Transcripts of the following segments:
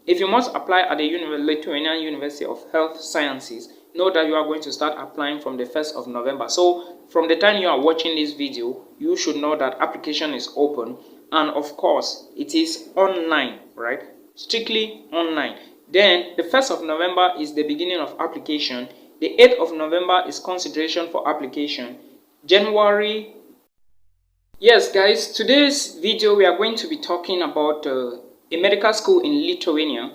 if you must apply at the Lithuanian University of Health Sciences, know that you are going to start applying from the 1st of November. So from the time you are watching this video, you should know that application is open, and of course it is online, right? Strictly online. Then the 1st of November is the beginning of application. The 8th of November is consideration for application. January. Yes guys, today's video we are going to be talking about a medical school in Lithuania.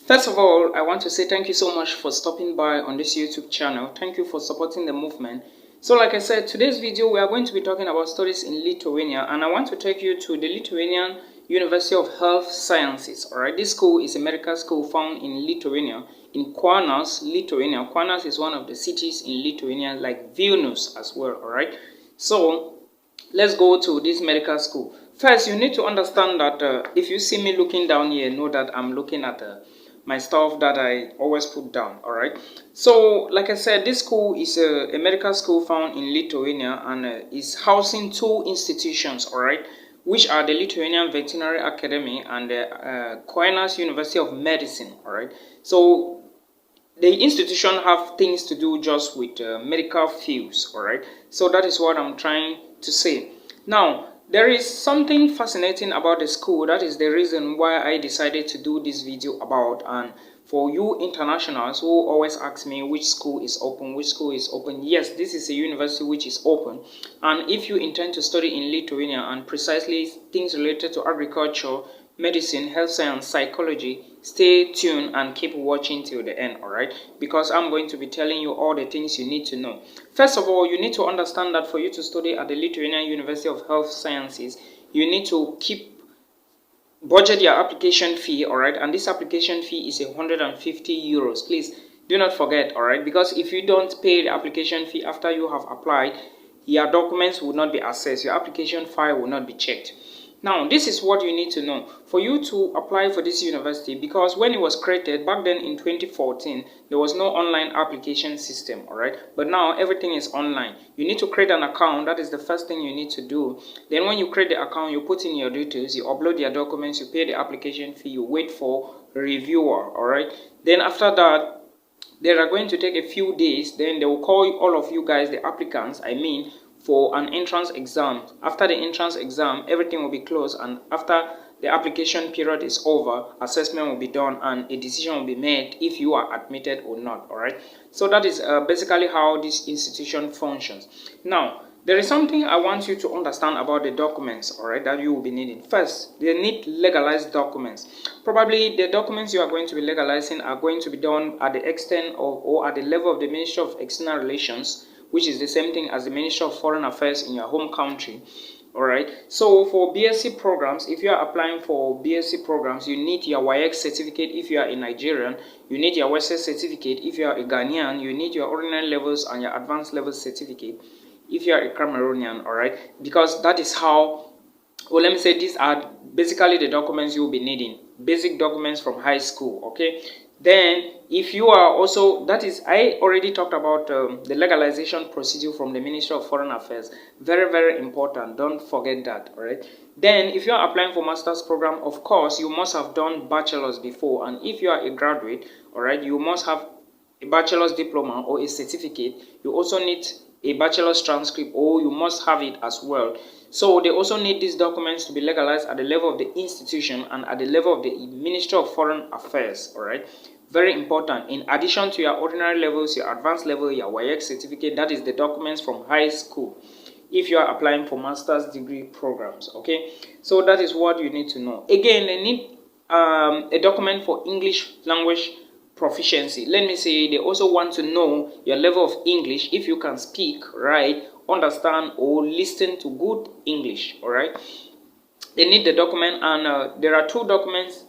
First of all, I want to say thank you so much for stopping by on this YouTube channel. Thank you for supporting the movement. So like I said, today's video we are going to be talking about studies in Lithuania, and I want to take you to the Lithuanian University of Health Sciences. Alright, this school is a medical school found in Lithuania, in Kaunas, Lithuania. Kaunas is one of the cities in Lithuania, like Vilnius as well. Alright, so let's go to this medical school. First, you need to understand that if you see me looking down here, know that I'm looking at my stuff that I always put down. All right. So, like I said, this school is a medical school found in Lithuania, and is housing two institutions. All right, which are the Lithuanian Veterinary Academy and the Kaunas University of Medicine. All right. So the institution have things to do just with medical fields. All right. So that is what I'm trying to say. Now, there is something fascinating about the school. That is the reason why I decided to do this video about. And for you internationals who always ask me which school is open, which school is open, yes, this is a university which is open. And if you intend to study in Lithuania, and precisely things related to agriculture, medicine, health science, psychology, stay tuned and keep watching till the end. All right, because I'm going to be telling you all the things you need to know. First of all, you need to understand that for you to study at the Lithuanian University of Health Sciences, you need to budget your application fee. All right, and this application fee is 150 euros. Please do not forget. All right, because if you don't pay the application fee after you have applied, your documents will not be accessed, your application file will not be checked. Now, this is what you need to know for you to apply for this university, because when it was created back then in 2014, there was no online application system. All right, but now everything is online. You need to create an account. That is the first thing you need to do. Then when you create the account, you put in your details, you upload your documents, you pay the application fee, you wait for a reviewer. All right, then after that, they are going to take a few days. Then they will call all of you guys, the applicants, for an entrance exam. After the entrance exam, everything will be closed, and after the application period is over, assessment will be done and a decision will be made if you are admitted or not. All right, so that is basically how this institution functions. Now, there is something I want you to understand about the documents, all right, that you will be needing. First, they need legalized documents. Probably the documents you are going to be legalizing are going to be done at the extent of, or at the level of the Ministry of External Relations, which is the same thing as the Ministry of Foreign Affairs in your home country. All right, so for BSc programs, if you are applying for BSc programs, you need your YX certificate if you are a Nigerian, you need your WSS certificate if you are a Ghanaian, you need your ordinary levels and your advanced levels certificate if you are a Cameroonian. All right, because that is how, well, let me say, these are basically the documents you will be needing, basic documents from high school. Okay, then if you are also, that is, I already talked about the legalization procedure from the Ministry of Foreign Affairs. Very, very important. Don't forget that. All right, then if you are applying for master's program, of course you must have done bachelor's before, and if you are a graduate, all right, you must have a bachelor's diploma or a certificate. You also need a bachelor's transcript, or you must have it as well. So they also need these documents to be legalized at the level of the institution and at the level of the Ministry of Foreign Affairs. All right, very important. In addition to your ordinary levels, your advanced level, your YX certificate, that is the documents from high school if you are applying for master's degree programs. Okay, so that is what you need to know. Again, they need a document for English language proficiency. Let me say, they also want to know your level of English, if you can speak, write, understand, or listen to good English. All right, they need the document, and there are two documents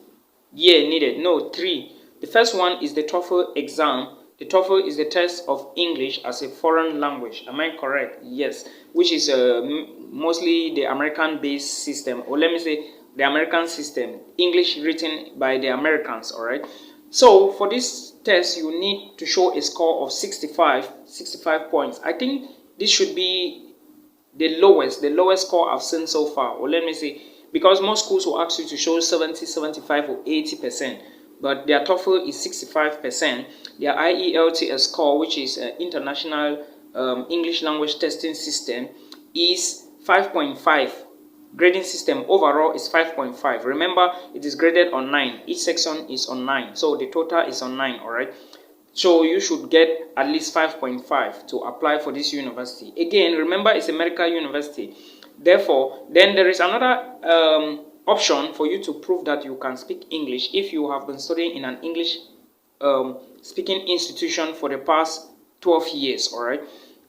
needed. No, three. The first one is the TOEFL exam. The TOEFL is the test of English as a foreign language. Am I correct? Yes, which is mostly the American-based system, or let me say the American system, English written by the Americans. All right, so for this test, you need to show a score of 65 points. I think this should be the lowest score I've seen so far. Or let me say, because most schools will ask you to show 70, 75 or 80%, but their TOEFL is 65%. Their IELTS score, which is International English Language Testing System, is 5.5. Grading system overall is 5.5. Remember, it is graded on 9. Each section is on 9, so the total is on 9. All right, so you should get at least 5.5 to apply for this university. Again, remember, it's a medical university. Therefore, then there is another option for you to prove that you can speak English if you have been studying in an English speaking institution for the past 12 years. All right,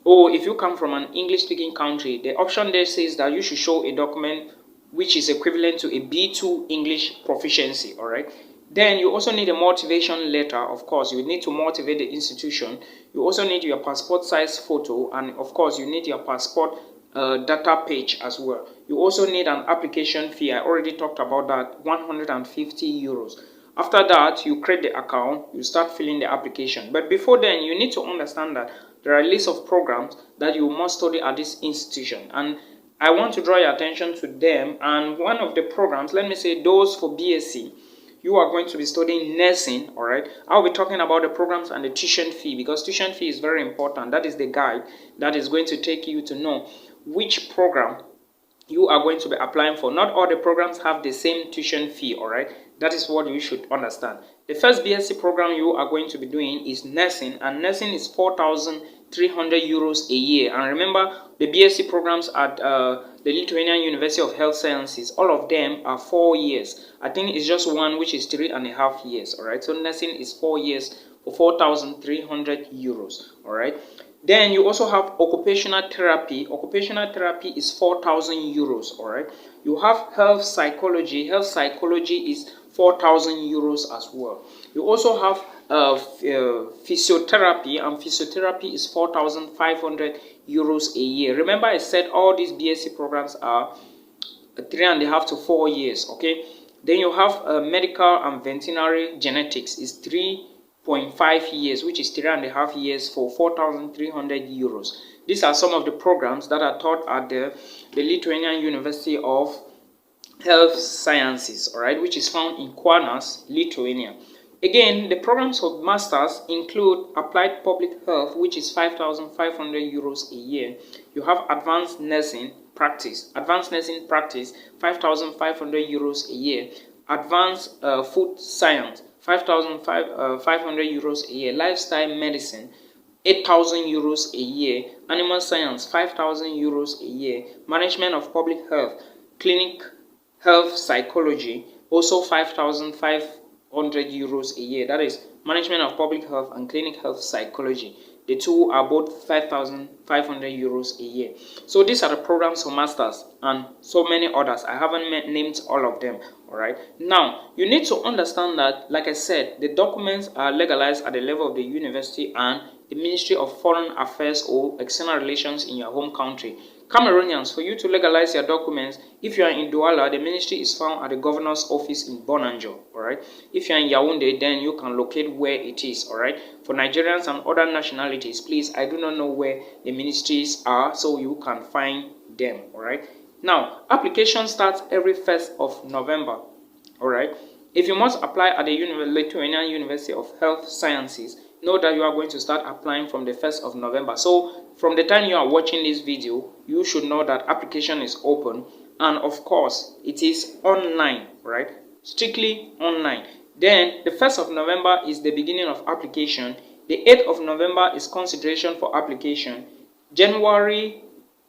or if you come from an English speaking country, the option there says that you should show a document which is equivalent to a B2 English proficiency. All right, then you also need a motivation letter. Of course, you need to motivate the institution. You also need your passport size photo, and of course you need your passport data page as well. You also need an application fee. I already talked about that, 150 euros. After that, you create the account, you start filling the application. But before then, you need to understand that there are a list of programs that you must study at this institution, and I want to draw your attention to them. And one of the programs, let me say those for BSc, you are going to be studying nursing. All right, I'll be talking about the programs and the tuition fee, because tuition fee is very important. That is the guide that is going to take you to know which program you are going to be applying for. Not all the programs have the same tuition fee. All right, that is what you should understand. The first BSc program you are going to be doing is nursing, and nursing is 4,300 euros a year. And remember, the BSc programs at the Lithuanian University of Health Sciences, all of them are 4 years. I think it's just one which is 3.5 years. All right, so nursing is 4 years for 4,300 euros. All right, then you also have occupational therapy. Occupational therapy is 4,000 euros. All right, you have health psychology. Health psychology is 4,000 euros as well. You also have physiotherapy, and physiotherapy is 4,500 euros a year. Remember, I said all these BSc programs are 3.5 to 4 years. Okay, then you have medical and veterinary genetics is 3.5 years, which is 3.5 years for 4,300 euros. These are some of the programs that are taught at the Lithuanian University of Health Sciences, all right, which is found in Kaunas, Lithuania. Again, the programs of masters include applied public health, which is 5,500 euros a year. You have advanced nursing practice, 5,500 euros a year. Advanced food science, 5,500 euros a year. Lifestyle medicine, 8,000 euros a year. Animal science, 5,000 euros a year. Management of public health, clinic health psychology, also 5,500 euros a year. That is management of public health and clinic health psychology. The two are both 5,500 euros a year. So these are the programs for masters and so many others. I haven't named all of them. All right. Now, you need to understand that, like I said, the documents are legalized at the level of the university and the Ministry of Foreign Affairs or External Relations in your home country. Cameroonians, for you to legalize your documents, if you are in Douala, the ministry is found at the governor's office in Bonanjo. All right. If you are in Yaoundé, then you can locate where it is. All right. For Nigerians and other nationalities, please, I do not know where the ministries are, so you can find them. All right. Now, application starts every 1st of November. All right. If you must apply at the Lithuanian University of Health Sciences, know that you are going to start applying from the 1st of November. So from the time you are watching this video, you should know that application is open, and of course it is online, right? Strictly online. Then the 1st of November is the beginning of application. The 8th of November is consideration for application. January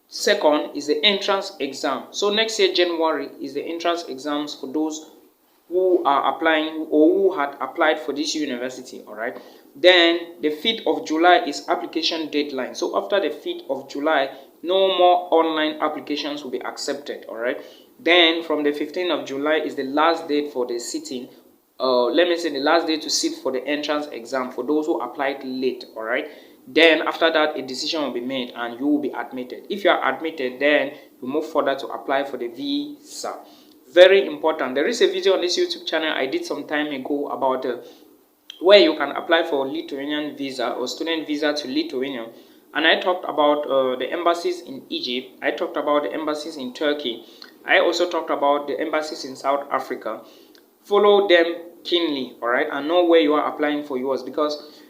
2nd is the entrance exam. So next year January is the entrance exams for those who are applying or who had applied for this university. All right. Then the 5th of July is application deadline. So after the 5th of July, no more online applications will be accepted. All right. Then from the 15th of July is the last date for the sitting. Let me say the last day to sit for the entrance exam for those who applied late. All right. Then after that, a decision will be made and you will be admitted. If you are admitted, then you move further to apply for the visa. Very important. There is a video on this YouTube channel I did some time ago about where you can apply for Lithuanian visa or student visa to Lithuania. And I talked about the embassies in Egypt. I talked about the embassies in Turkey. I also talked about the embassies in South Africa. Follow them keenly, all right, and know where you are applying for yours, because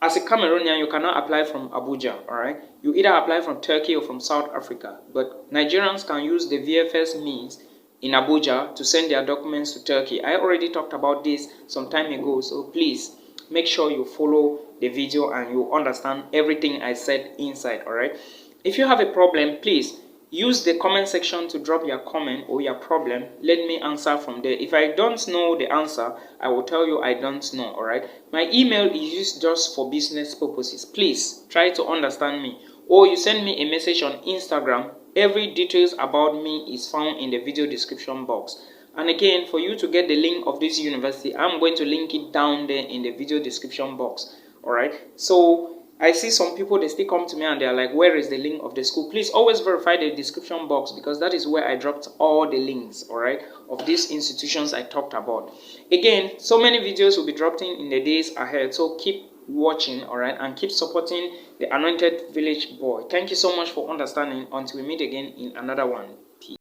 as a Cameroonian, you cannot apply from Abuja, all right? You either apply from Turkey or from South Africa, but Nigerians can use the VFS means in Abuja to send their documents to Turkey. I already talked about this some time ago, so please make sure you follow the video and you understand everything I said inside, all right? If you have a problem, please use the comment section to drop your comment or your problem. Let me answer from there. If I don't know the answer, I will tell you I don't know, all right? My email is used just for business purposes. Please try to understand me. Or you send me a message on Instagram. Every details about me is found in the video description box. And again, for you to get the link of this university, I'm going to link it down there in the video description box, all right? So I see some people, they still come to me and they are like, where is the link of the school? Please always verify the description box, because that is where I dropped all the links, all right, of these institutions I talked about. Again, so many videos will be dropped in the days ahead, so keep watching, all right, and keep supporting the Anointed Village Boy. Thank you so much for understanding. Until we meet again in another one. Peace.